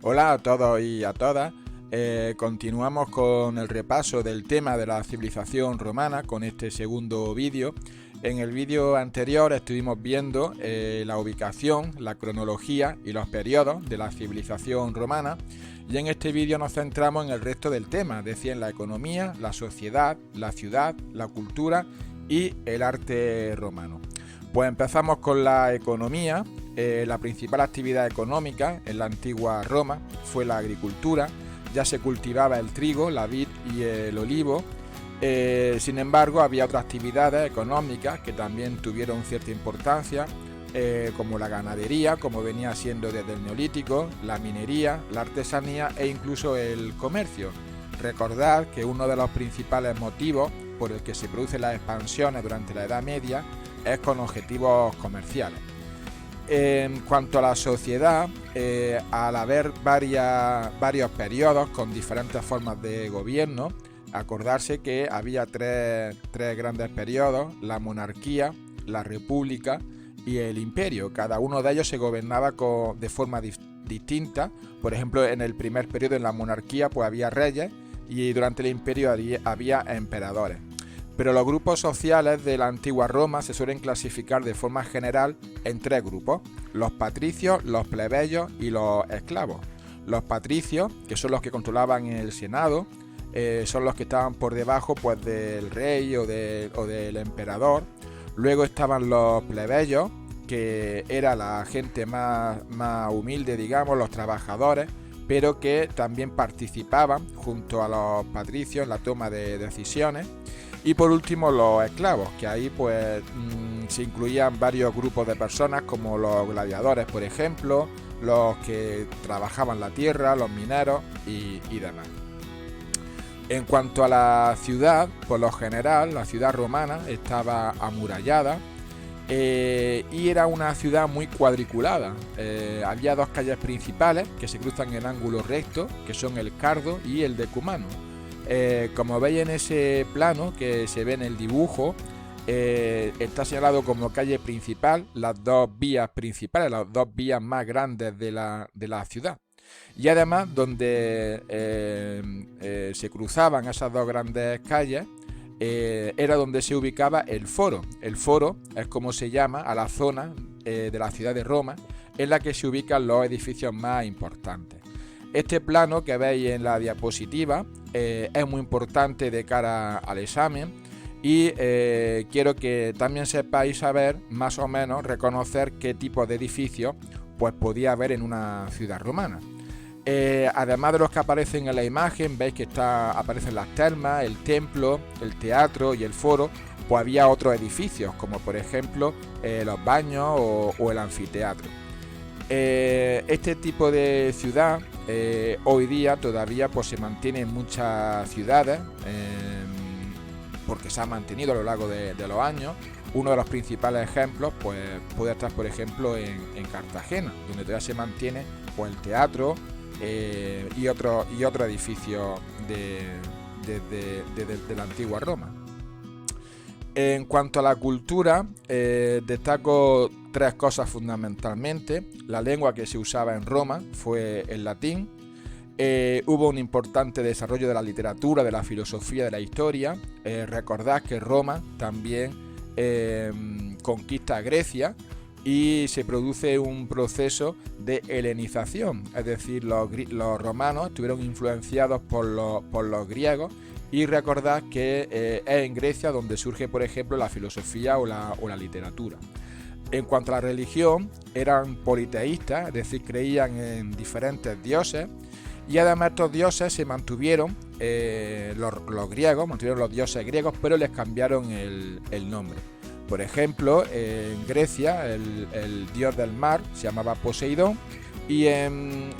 Hola a todos y a todas. Continuamos con el repaso del tema de la civilización romana con este segundo vídeo. En el vídeo anterior estuvimos viendo la ubicación, la cronología y los periodos de la civilización romana, y en este vídeo nos centramos en el resto del tema, es decir, en la economía, la sociedad, la ciudad, la cultura y el arte romano. Pues empezamos con la economía. La principal actividad económica en la antigua Roma fue la agricultura. Ya se cultivaba el trigo, la vid y el olivo. Sin embargo, había otras actividades económicas que también tuvieron cierta importancia, como la ganadería, como venía siendo desde el Neolítico, la minería, la artesanía e incluso el comercio. Recordad que uno de los principales motivos por el que se producen las expansiones durante la Edad Media es con objetivos comerciales. En cuanto a la sociedad, al haber varios periodos con diferentes formas de gobierno, acordarse que había tres grandes periodos: la monarquía, la república y el imperio. Cada uno de ellos se gobernaba de forma distinta. Por ejemplo, en el primer periodo, en la monarquía, pues había reyes, y durante el imperio había emperadores. Pero los grupos sociales de la antigua Roma se suelen clasificar de forma general en tres grupos: los patricios, los plebeyos y los esclavos. Los patricios, que son los que controlaban el senado, son los que estaban por debajo pues del rey o del emperador. Luego estaban los plebeyos, que era la gente más humilde, digamos, los trabajadores, pero que también participaban junto a los patricios en la toma de decisiones. Y por último, los esclavos, que ahí pues se incluían varios grupos de personas, como los gladiadores, por ejemplo, los que trabajaban la tierra, los mineros y demás. En cuanto a la ciudad, por lo general, la ciudad romana estaba amurallada y era una ciudad muy cuadriculada. Había dos calles principales que se cruzan en ángulo recto, que son el Cardo y el Decumano. Como veis en ese plano que se ve en el dibujo, está señalado como calle principal las dos vías principales, las dos vías más grandes de la ciudad. Y además, donde se cruzaban esas dos grandes calles, era donde se ubicaba el foro. El foro es como se llama a la zona de la ciudad de Roma en la que se ubican los edificios más importantes. Este plano que veis en la diapositiva es muy importante de cara al examen, y quiero que también sepáis saber más o menos reconocer qué tipo de edificios pues podía haber en una ciudad romana. Además de los que aparecen en la imagen, veis que aparecen las termas, el templo, el teatro y el foro. Pues había otros edificios, como por ejemplo los baños o el anfiteatro. Este tipo de ciudad hoy día todavía pues se mantiene en muchas ciudades, porque se ha mantenido a lo largo de los años. Uno de los principales ejemplos pues puede estar, por ejemplo, en Cartagena, donde todavía se mantiene pues el teatro y otro edificio de la antigua Roma. En cuanto a la cultura, destaco tres cosas fundamentalmente. La lengua que se usaba en Roma fue el latín. Hubo un importante desarrollo de la literatura, de la filosofía, de la historia. Recordad que Roma también conquista Grecia y se produce un proceso de helenización, es decir, los romanos estuvieron influenciados por los griegos. Y recordad que es en Grecia donde surge, por ejemplo, la filosofía o la literatura. En cuanto a la religión, eran politeístas, es decir, creían en diferentes dioses, y además estos dioses se mantuvieron, los griegos mantuvieron los dioses griegos, pero les cambiaron el nombre. Por ejemplo, en Grecia el dios del mar se llamaba Poseidón, y en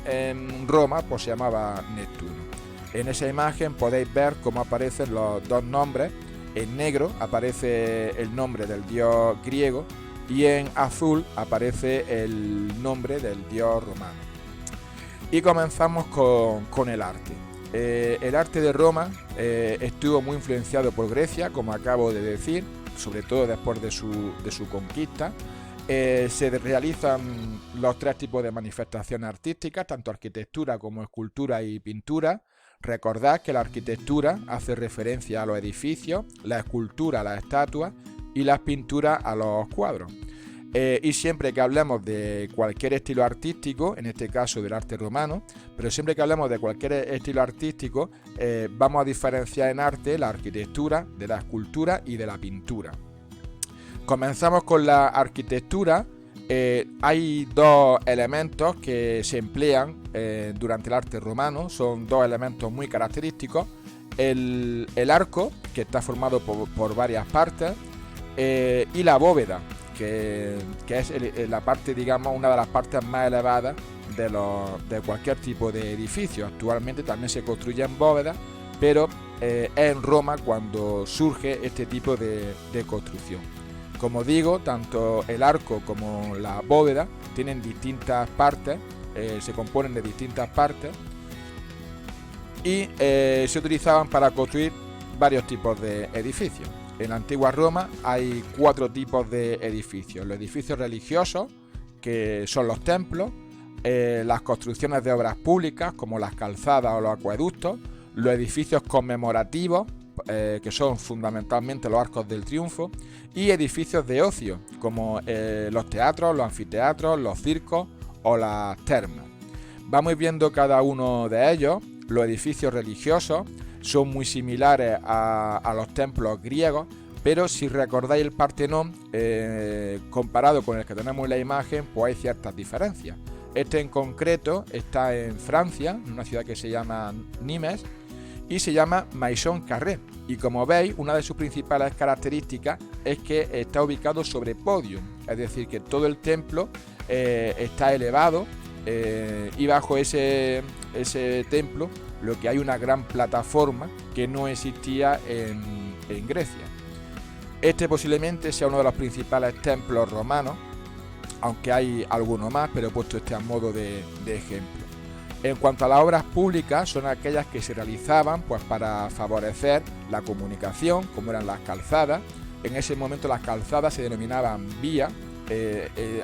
Roma pues se llamaba Neptuno. En esa imagen podéis ver cómo aparecen los dos nombres. En negro aparece el nombre del dios griego y en azul aparece el nombre del dios romano. Y comenzamos con el arte. El arte de Roma estuvo muy influenciado por Grecia, como acabo de decir, sobre todo después de su conquista. Se realizan los tres tipos de manifestaciones artísticas, tanto arquitectura como escultura y pintura. Recordad que la arquitectura hace referencia a los edificios, la escultura a las estatuas y las pinturas a los cuadros. Y siempre que hablemos de cualquier estilo artístico, en este caso del arte romano, pero siempre que hablemos de cualquier estilo artístico, vamos a diferenciar en arte la arquitectura de la escultura y de la pintura. Comenzamos con la arquitectura. Hay dos elementos que se emplean durante el arte romano, son dos elementos muy característicos. El arco, que está formado por varias partes, y la bóveda, que es la parte, digamos, una de las partes más elevadas de cualquier tipo de edificio. Actualmente también se construyen bóvedas, pero es en Roma cuando surge este tipo de construcción. Como digo, tanto el arco como la bóveda tienen distintas partes, se componen de distintas partes y se utilizaban para construir varios tipos de edificios. En la antigua Roma hay 4 tipos de edificios: los edificios religiosos, que son los templos, las construcciones de obras públicas, como las calzadas o los acueductos, los edificios conmemorativos, que son fundamentalmente los arcos del triunfo, y edificios de ocio, como los teatros, los anfiteatros, los circos o las termas. Vamos viendo cada uno de ellos. Los edificios religiosos son muy similares a los templos griegos, pero si recordáis el Partenón, comparado con el que tenemos en la imagen, pues hay ciertas diferencias. Este en concreto está en Francia, en una ciudad que se llama Nimes, y se llama Maison Carré. Y como veis, una de sus principales características es que está ubicado sobre podium, es decir, que todo el templo está elevado, y bajo ese templo lo que hay una gran plataforma que no existía en Grecia. Este posiblemente sea uno de los principales templos romanos, aunque hay algunos más, pero he puesto este a modo de ejemplo. En cuanto a las obras públicas, son aquellas que se realizaban pues para favorecer la comunicación, como eran las calzadas. En ese momento las calzadas se denominaban vía.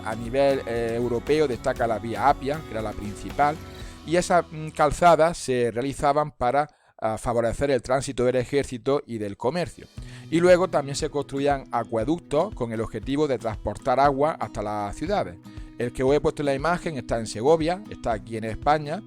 A nivel europeo destaca la vía Apia, que era la principal, y esas calzadas se realizaban para favorecer el tránsito del ejército y del comercio. Y luego también se construían acueductos con el objetivo de transportar agua hasta las ciudades. El que os he puesto en la imagen está en Segovia, está aquí en España.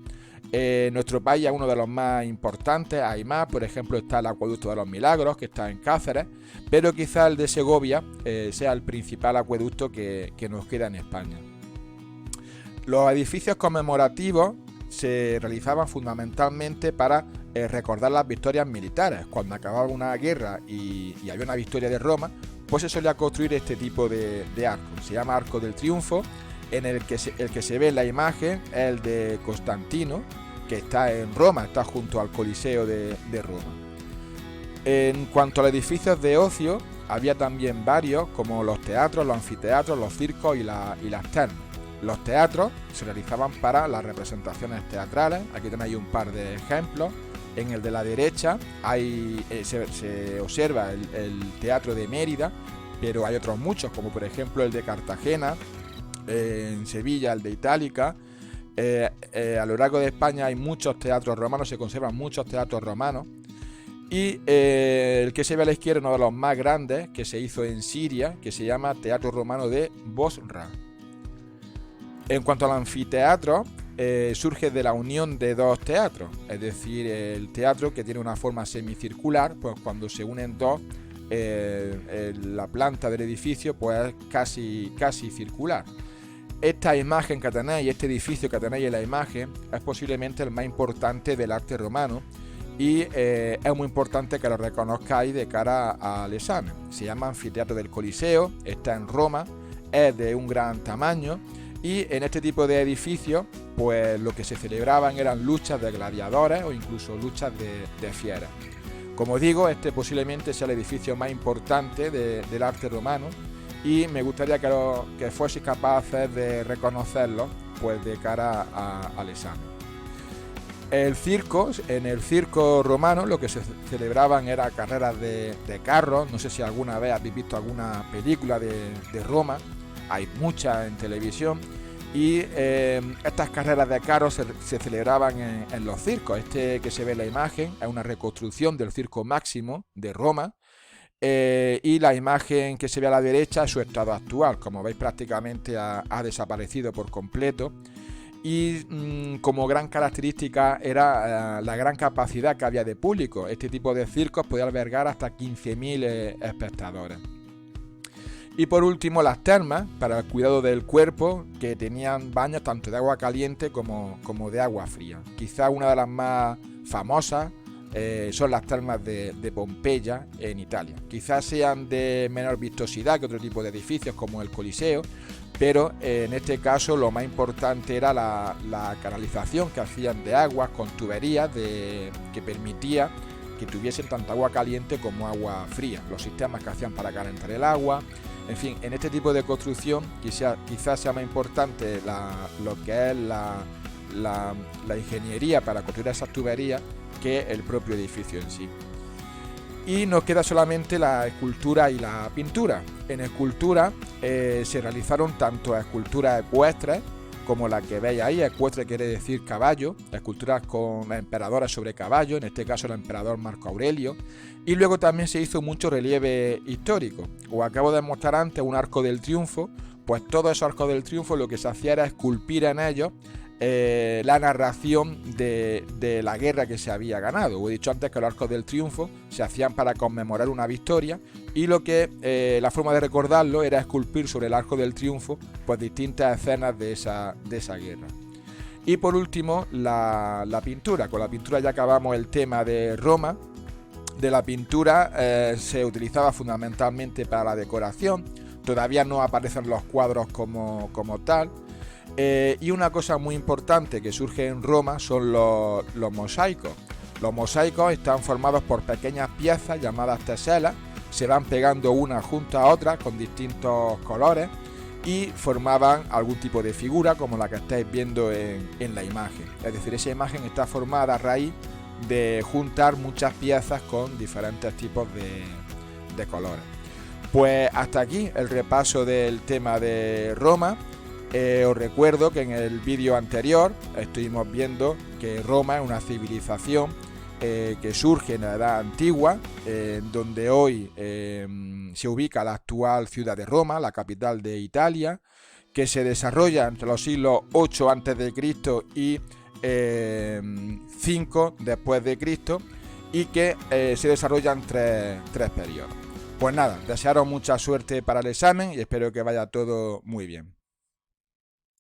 Nuestro país es uno de los más importantes, hay más, por ejemplo está el Acueducto de los Milagros, que está en Cáceres, pero quizá el de Segovia sea el principal acueducto que nos queda en España. Los edificios conmemorativos se realizaban fundamentalmente para recordar las victorias militares. Cuando acababa una guerra y había una victoria de Roma, pues se solía construir este tipo de arco. Se llama Arco del Triunfo. El que se ve en la imagen es el de Constantino, que está en Roma, está junto al Coliseo de Roma. En cuanto a los edificios de ocio, había también varios, como los teatros, los anfiteatros, los circos y las termas. Los teatros se realizaban para las representaciones teatrales. Aquí tenéis un par de ejemplos. En el de la derecha se observa el Teatro de Mérida, pero hay otros muchos, como por ejemplo el de Cartagena, en Sevilla el de Itálica. A lo largo de España hay muchos teatros romanos, se conservan muchos teatros romanos. Y el que se ve a la izquierda, uno de los más grandes, que se hizo en Siria, que se llama Teatro Romano de Bosra. En cuanto al anfiteatro, surge de la unión de dos teatros, es decir, el teatro que tiene una forma semicircular, pues cuando se unen dos, la planta del edificio pues es casi circular. Esta imagen que tenéis, este edificio que tenéis en la imagen, es posiblemente el más importante del arte romano y es muy importante que lo reconozcáis de cara al examen. Se llama Anfiteatro del Coliseo, está en Roma, es de un gran tamaño. Y en este tipo de edificios, pues lo que se celebraban eran luchas de gladiadores o incluso luchas de fieras. Como digo, este posiblemente sea el edificio más importante del arte romano y me gustaría que fueseis capaces de reconocerlo pues de cara al examen. En el circo romano lo que se celebraban eran carreras de carros. No sé si alguna vez habéis visto alguna película de Roma. hay muchas en televisión. Y estas carreras de carros se celebraban en los circos. Este que se ve en la imagen es una reconstrucción del Circo Máximo de Roma. Y la imagen que se ve a la derecha es su estado actual. Como veis, prácticamente ha desaparecido por completo. Y como gran característica era la gran capacidad que había de público. Este tipo de circos podía albergar hasta 15.000 espectadores. Y por último, las termas para el cuidado del cuerpo, que tenían baños tanto de agua caliente como de agua fría. Quizá una de las más famosas son las termas de Pompeya en Italia. Quizás sean de menor vistosidad que otro tipo de edificios como el Coliseo, pero en este caso lo más importante era la canalización que hacían de aguas con tuberías que permitía que tuviesen tanto agua caliente como agua fría, los sistemas que hacían para calentar el agua. En fin, en este tipo de construcción quizás sea más importante lo que es la ingeniería para construir esas tuberías que el propio edificio en sí. Y nos queda solamente la escultura y la pintura. En escultura se realizaron tanto esculturas ecuestres como la que veis ahí. Ecuestre quiere decir caballo, esculturas con emperadores sobre caballo, en este caso el emperador Marco Aurelio. Y luego también se hizo mucho relieve histórico. Os acabo de mostrar antes un arco del triunfo. Pues todos esos arcos del triunfo lo que se hacía era esculpir en ellos la narración de la guerra que se había ganado. Os he dicho antes que los arcos del triunfo se hacían para conmemorar una victoria, y la forma de recordarlo era esculpir sobre el arco del triunfo pues distintas escenas de esa guerra. Y por último, la pintura. Con la pintura ya acabamos el tema de Roma. De la pintura se utilizaba fundamentalmente para la decoración. Todavía no aparecen los cuadros como tal. Y una cosa muy importante que surge en Roma son los mosaicos. Los mosaicos están formados por pequeñas piezas llamadas teselas, se van pegando una junto a otra con distintos colores y formaban algún tipo de figura como la que estáis viendo en la imagen. Es decir, esa imagen está formada a raíz de juntar muchas piezas con diferentes tipos de colores. Pues hasta aquí el repaso del tema de Roma. Os recuerdo que en el vídeo anterior estuvimos viendo que Roma es una civilización que surge en la Edad Antigua, donde hoy se ubica la actual ciudad de Roma, la capital de Italia, que se desarrolla entre los siglos 8 a.C. y 5 después de Cristo, y que se desarrollan tres periodos. Pues nada, desearos mucha suerte para el examen y espero que vaya todo muy bien.